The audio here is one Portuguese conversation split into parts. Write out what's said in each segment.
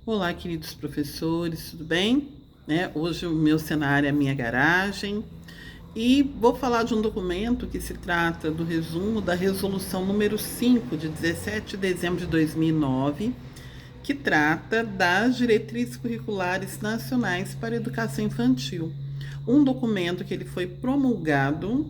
Olá, queridos professores, tudo bem? Hoje o meu cenário é a minha garagem e vou falar de um documento que se trata do resumo da resolução número 5 de 17 de dezembro de 2009, que trata das diretrizes curriculares nacionais para a educação infantil. Um documento que ele foi promulgado,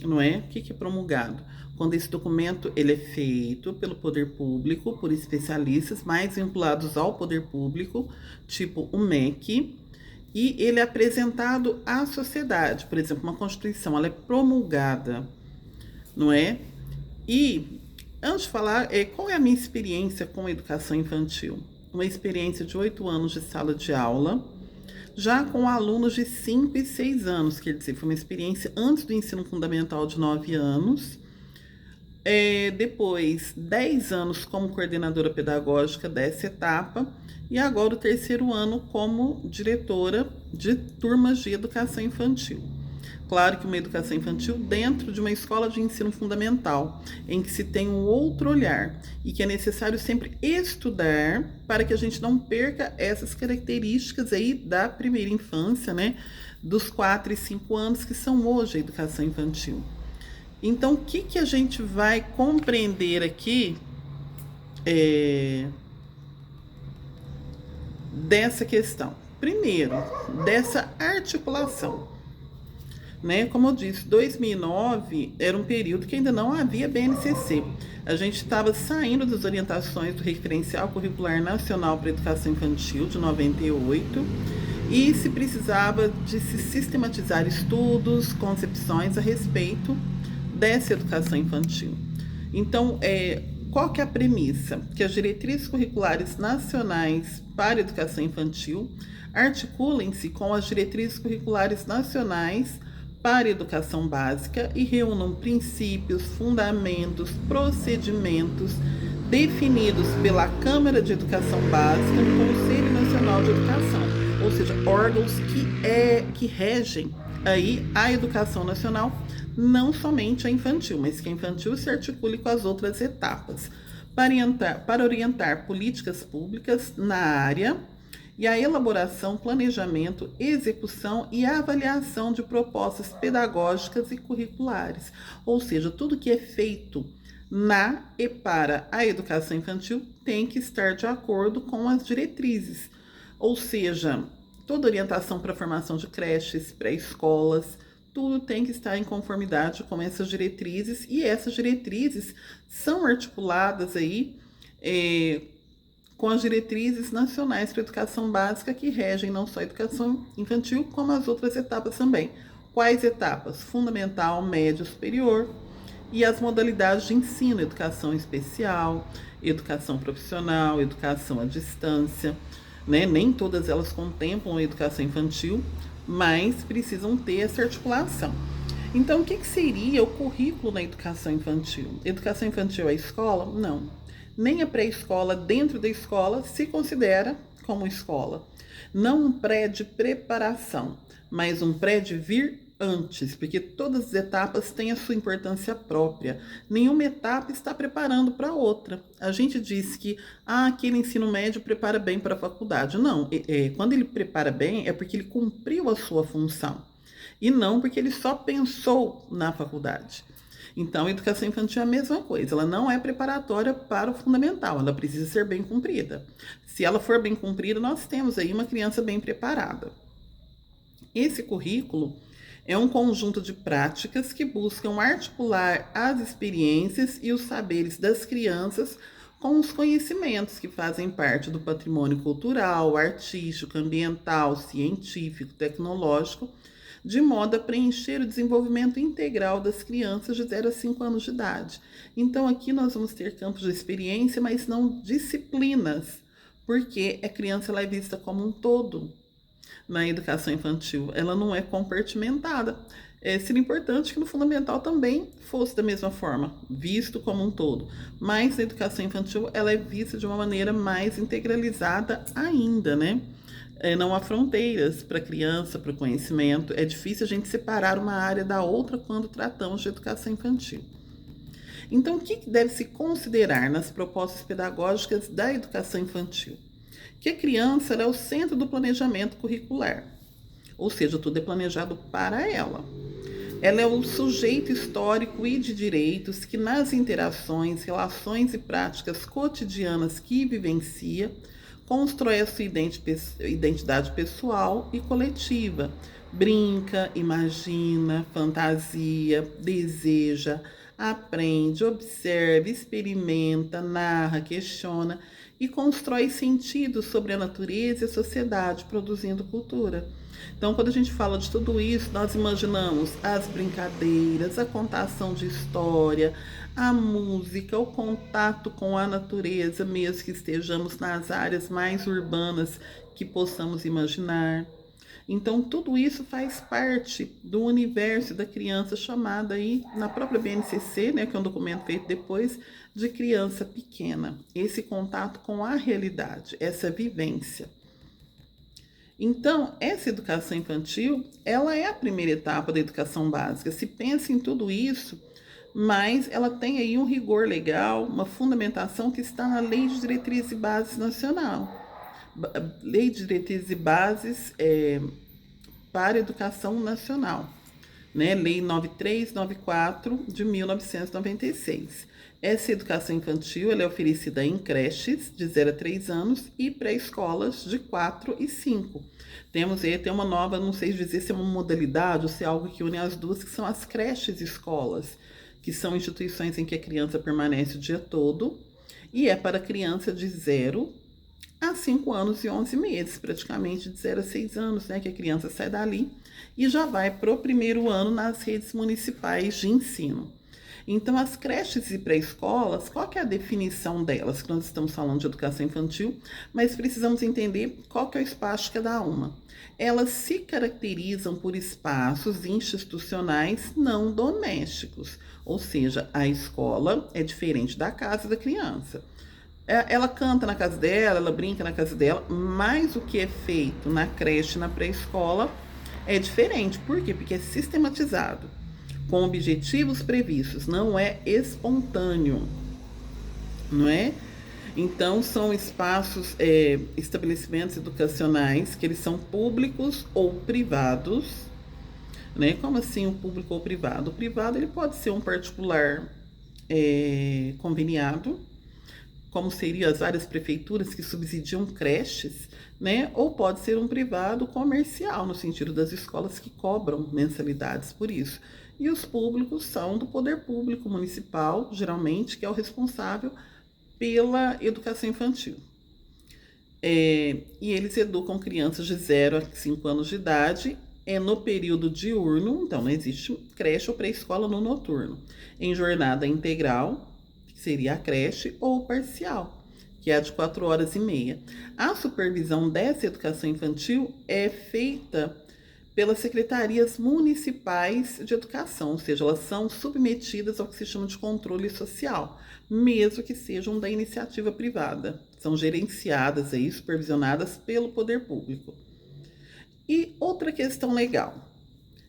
não é? O que é promulgado? Quando esse documento ele é feito pelo poder público, por especialistas mais vinculados ao poder público, tipo o MEC, e ele é apresentado à sociedade. Por exemplo, uma Constituição, ela é promulgada, não é? E, antes de falar, qual é a minha experiência com a educação infantil? Uma experiência de 8 anos de sala de aula, já com alunos de 5 e 6 anos, quer dizer, foi uma experiência antes do ensino fundamental de 9 anos, depois 10 anos como coordenadora pedagógica dessa etapa e agora o terceiro ano como diretora de turmas de educação infantil. Claro que uma educação infantil dentro de uma escola de ensino fundamental, em que se tem um outro olhar e que é necessário sempre estudar para que a gente não perca essas características aí da primeira infância, né? Dos 4 e 5 anos que são hoje a educação infantil. Então, o que a gente vai compreender aqui dessa questão? Primeiro, dessa articulação. Né? Como eu disse, 2009 era um período que ainda não havia BNCC. A gente estava saindo das orientações do Referencial Curricular Nacional para a Educação Infantil, de 98, e se precisava de se sistematizar estudos, concepções a respeito dessa educação infantil. Então, qual que é a premissa? Que as diretrizes curriculares nacionais para a educação infantil articulem-se com as diretrizes curriculares nacionais para a educação básica e reúnam princípios, fundamentos, procedimentos definidos pela Câmara de Educação Básica e o Conselho Nacional de Educação, ou seja, órgãos que regem aí a educação nacional, não somente a infantil, mas que a infantil se articule com as outras etapas, para orientar políticas públicas na área e a elaboração, planejamento, execução e avaliação de propostas pedagógicas e curriculares, ou seja, tudo que é feito na e para a educação infantil tem que estar de acordo com as diretrizes, ou seja, toda orientação para a formação de creches, pré-escolas, tudo tem que estar em conformidade com essas diretrizes, e essas diretrizes são articuladas aí com as diretrizes nacionais para a educação básica que regem não só a educação infantil, como as outras etapas também. Quais etapas? Fundamental, médio, superior, e as modalidades de ensino, educação especial, educação profissional, educação à distância, né? Nem todas elas contemplam a educação infantil, mas precisam ter essa articulação. Então, o que seria o currículo na educação infantil? Educação infantil é a escola? Não. Nem a pré-escola dentro da escola se considera como escola. Não um pré de preparação, mas um pré de vir antes, porque todas as etapas têm a sua importância própria. Nenhuma etapa está preparando para outra. A gente diz que aquele ensino médio prepara bem para a faculdade. Não, quando ele prepara bem é porque ele cumpriu a sua função e não porque ele só pensou na faculdade. Então, a educação infantil é a mesma coisa, ela não é preparatória para o fundamental, ela precisa ser bem cumprida. Se ela for bem cumprida, nós temos aí uma criança bem preparada. Esse currículo é um conjunto de práticas que buscam articular as experiências e os saberes das crianças com os conhecimentos que fazem parte do patrimônio cultural, artístico, ambiental, científico, tecnológico, de modo a preencher o desenvolvimento integral das crianças de 0 a 5 anos de idade. Então, aqui nós vamos ter campos de experiência, mas não disciplinas, porque a criança ela é vista como um todo na educação infantil, ela não é compartimentada. Seria importante que no fundamental também fosse da mesma forma, visto como um todo, mas na educação infantil ela é vista de uma maneira mais integralizada ainda, né? Não há fronteiras para a criança, para o conhecimento. É difícil a gente separar uma área da outra quando tratamos de educação infantil. Então, o que deve se considerar nas propostas pedagógicas da educação infantil? que a criança é o centro do planejamento curricular, ou seja, tudo é planejado para ela. Ela é o sujeito histórico e de direitos que nas interações, relações e práticas cotidianas que vivencia, constrói a sua identidade pessoal e coletiva. Brinca, imagina, fantasia, deseja, aprende, observa, experimenta, narra, questiona e constrói sentidos sobre a natureza e a sociedade, produzindo cultura. Então, quando a gente fala de tudo isso, nós imaginamos as brincadeiras, a contação de história, a música, o contato com a natureza, mesmo que estejamos nas áreas mais urbanas que possamos imaginar. Então, tudo isso faz parte do universo da criança, chamada aí, na própria BNCC, né, que é um documento feito depois, de criança pequena. Esse contato com a realidade, essa vivência. Então, essa educação infantil, ela é a primeira etapa da educação básica. Se pensa em tudo isso, mas ela tem aí um rigor legal, uma fundamentação que está na Lei de Diretrizes e Bases Nacional. Lei de Diretrizes e Bases para a Educação Nacional, né? Lei 9394 de 1996. Essa educação infantil ela é oferecida em creches de 0 a 3 anos e pré-escolas de 4 e 5. Temos aí até uma nova, não sei dizer se é uma modalidade ou se é algo que une as duas, que são as creches escolas, que são instituições em que a criança permanece o dia todo e é para criança de 0 a 5 anos e 11 meses, praticamente de 0 a 6 anos, né, que a criança sai dali e já vai para o primeiro ano nas redes municipais de ensino. Então, as creches e pré-escolas, qual que é a definição delas? Que nós estamos falando de educação infantil, mas precisamos entender qual que é o espaço de cada uma. Elas se caracterizam por espaços institucionais não domésticos, ou seja, a escola é diferente da casa da criança. Ela canta na casa dela, ela brinca na casa dela, mas o que é feito na creche, na pré-escola, é diferente. Por quê? Porque é sistematizado, com objetivos previstos, não é espontâneo, não é? Então, são espaços, estabelecimentos educacionais, que eles são públicos ou privados, né? Como assim o público ou privado? O privado ele pode ser um particular conveniado, como seriam as várias prefeituras que subsidiam creches, né? Ou pode ser um privado comercial, no sentido das escolas que cobram mensalidades por isso. E os públicos são do poder público municipal, geralmente, que é o responsável pela educação infantil. E eles educam crianças de 0 a 5 anos de idade, no período diurno, então não existe creche ou pré-escola no noturno, em jornada integral, seria a creche, ou parcial, que é a de 4 horas e meia. A supervisão dessa educação infantil é feita pelas secretarias municipais de educação, ou seja, elas são submetidas ao que se chama de controle social, mesmo que sejam da iniciativa privada. São gerenciadas e supervisionadas pelo poder público. E outra questão legal,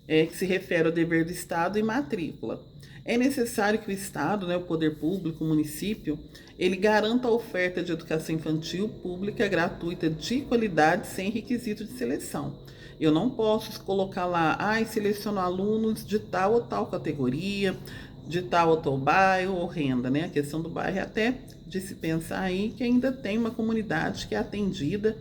que se refere ao dever do Estado e matrícula. É necessário que o Estado, né, o poder público, o município, ele garanta a oferta de educação infantil pública gratuita de qualidade sem requisito de seleção. Eu não posso colocar lá, seleciono alunos de tal ou tal categoria, de tal ou tal bairro ou renda, né? A questão do bairro é até de se pensar aí que ainda tem uma comunidade que é atendida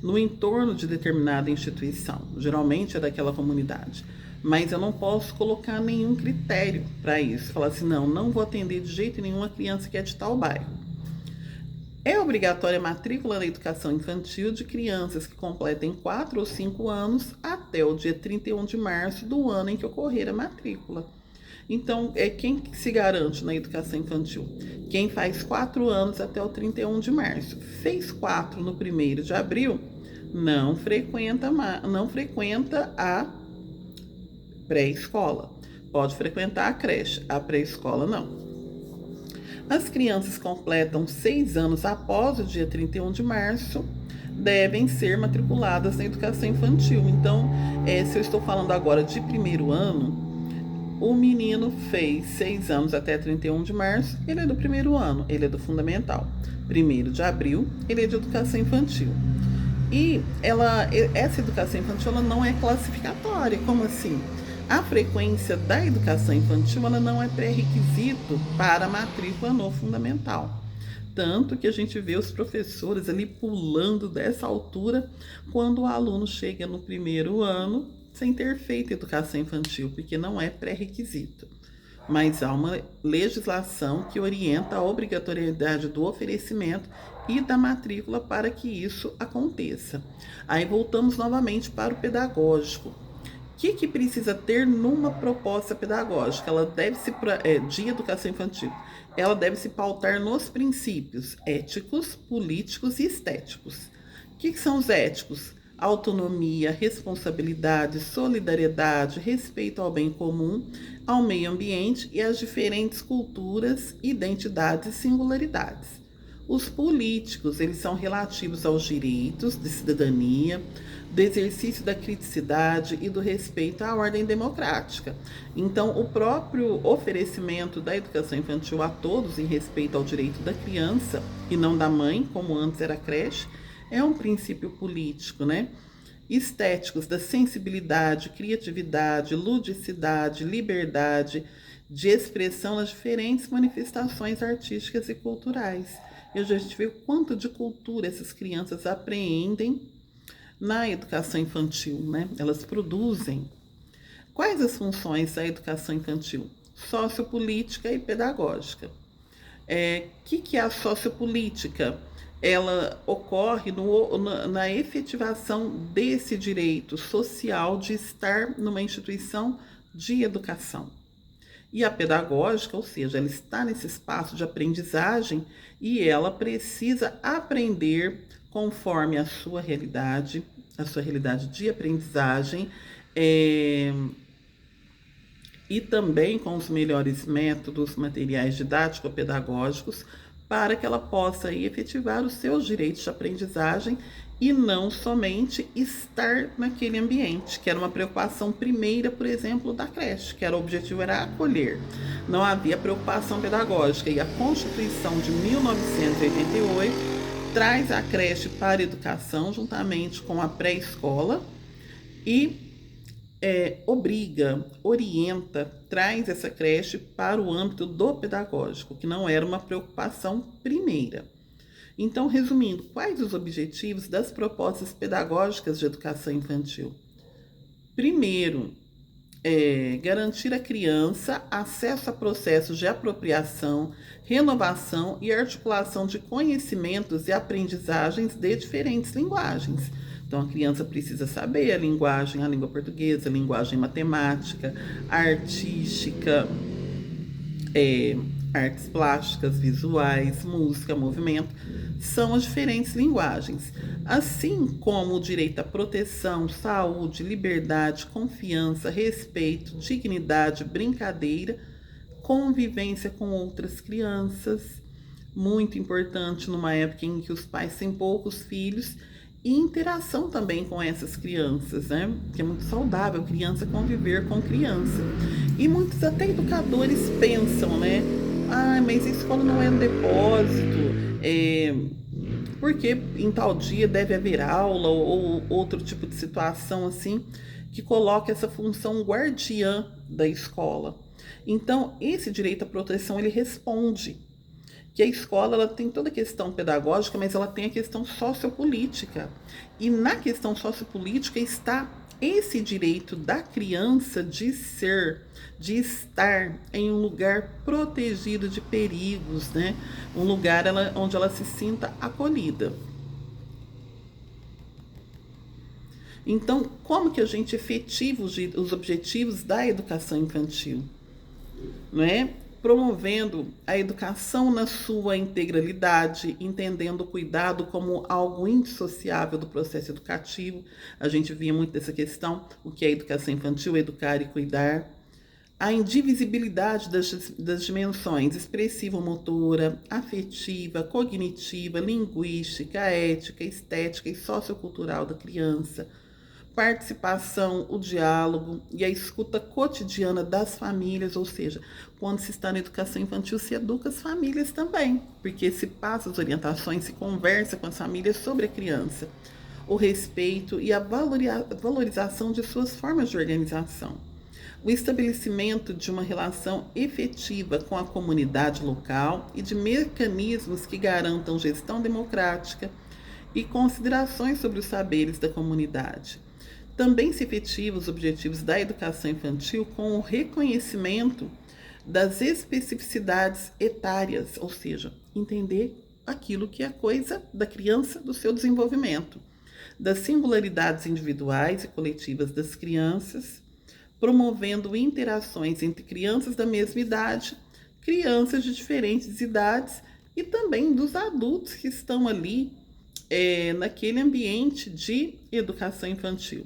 no entorno de determinada instituição, geralmente é daquela comunidade. Mas eu não posso colocar nenhum critério para isso. Falar assim, não vou atender de jeito nenhum a criança que é de tal bairro. É obrigatória a matrícula na educação infantil de crianças que completem 4 ou 5 anos até o dia 31 de março do ano em que ocorrer a matrícula. Então, quem se garante na educação infantil? Quem faz 4 anos até o 31 de março. Fez 4 no 1º de abril, não frequenta a pré-escola. Pode frequentar a creche, a pré-escola não. As crianças completam 6 anos após o dia 31 de março, devem ser matriculadas na educação infantil. Então, se eu estou falando agora de 1º ano, o menino fez 6 anos até 31 de março, ele é do 1º ano, ele é do fundamental. 1º de abril, ele é de educação infantil. E essa educação infantil ela não é classificatória. Como assim? A frequência da educação infantil ela não é pré-requisito para a matrícula no fundamental. Tanto que a gente vê os professores ali pulando dessa altura quando o aluno chega no 1º ano sem ter feito educação infantil, porque não é pré-requisito. Mas há uma legislação que orienta a obrigatoriedade do oferecimento e da matrícula para que isso aconteça. Aí voltamos novamente para o pedagógico. O que precisa ter numa proposta pedagógica? Ela deve se de educação infantil. Ela deve se pautar nos princípios éticos, políticos e estéticos. O que são os éticos? Autonomia, responsabilidade, solidariedade, respeito ao bem comum, ao meio ambiente e às diferentes culturas, identidades e singularidades. Os políticos, eles são relativos aos direitos de cidadania, do exercício da criticidade e do respeito à ordem democrática. Então, o próprio oferecimento da educação infantil a todos em respeito ao direito da criança e não da mãe, como antes era a creche, é um princípio político, né? Estéticos da sensibilidade, criatividade, ludicidade, liberdade de expressão nas diferentes manifestações artísticas e culturais. E a gente vê o quanto de cultura essas crianças apreendem na educação infantil, né? Elas produzem. Quais as funções da educação infantil? Sociopolítica e pedagógica. Que é a sociopolítica? Ela ocorre na efetivação desse direito social de estar numa instituição de educação. E a pedagógica, ou seja, ela está nesse espaço de aprendizagem e ela precisa aprender conforme a sua realidade de aprendizagem, e também com os melhores métodos, materiais didático-pedagógicos, para que ela possa efetivar os seus direitos de aprendizagem e não somente estar naquele ambiente, que era uma preocupação primeira, por exemplo, da creche, que o objetivo era acolher. Não havia preocupação pedagógica e a Constituição de 1988 traz a creche para a educação juntamente com a pré-escola e orienta, traz essa creche para o âmbito do pedagógico, que não era uma preocupação primeira. Então, resumindo, quais os objetivos das propostas pedagógicas de educação infantil? Primeiro, garantir à criança acesso a processos de apropriação, renovação e articulação de conhecimentos e aprendizagens de diferentes linguagens. Então, a criança precisa saber a língua portuguesa, a linguagem matemática, artística, artes plásticas, visuais, música, movimento, são as diferentes linguagens. Assim como o direito à proteção, saúde, liberdade, confiança, respeito, dignidade, brincadeira, convivência com outras crianças, muito importante numa época em que os pais têm poucos filhos, e interação também com essas crianças, né? Que é muito saudável criança conviver com criança. E muitos até educadores pensam, né? Mas a escola não é um depósito, porque em tal dia deve haver aula ou outro tipo de situação assim, que coloca essa função guardiã da escola. Então, esse direito à proteção, ele responde que a escola ela tem toda a questão pedagógica, mas ela tem a questão sociopolítica. E na questão sociopolítica está esse direito da criança de estar em um lugar protegido de perigos, né? Um lugar onde ela se sinta acolhida. Então, como que a gente efetiva os objetivos da educação infantil? Não é? Promovendo a educação na sua integralidade, entendendo o cuidado como algo indissociável do processo educativo. A gente via muito dessa questão, o que é educação infantil, educar e cuidar. A indivisibilidade das dimensões expressivo-motora, afetiva, cognitiva, linguística, ética, estética e sociocultural da criança. participação, o diálogo e a escuta cotidiana das famílias, ou seja, quando se está na educação infantil, se educa as famílias também, porque se passa as orientações, se conversa com as famílias sobre a criança, o respeito e a valorização de suas formas de organização. O estabelecimento de uma relação efetiva com a comunidade local e de mecanismos que garantam gestão democrática e considerações sobre os saberes da comunidade. Também se efetiva os objetivos da educação infantil com o reconhecimento das especificidades etárias, ou seja, entender aquilo que é coisa da criança, do seu desenvolvimento, das singularidades individuais e coletivas das crianças, promovendo interações entre crianças da mesma idade, crianças de diferentes idades e também dos adultos que estão ali naquele ambiente de educação infantil.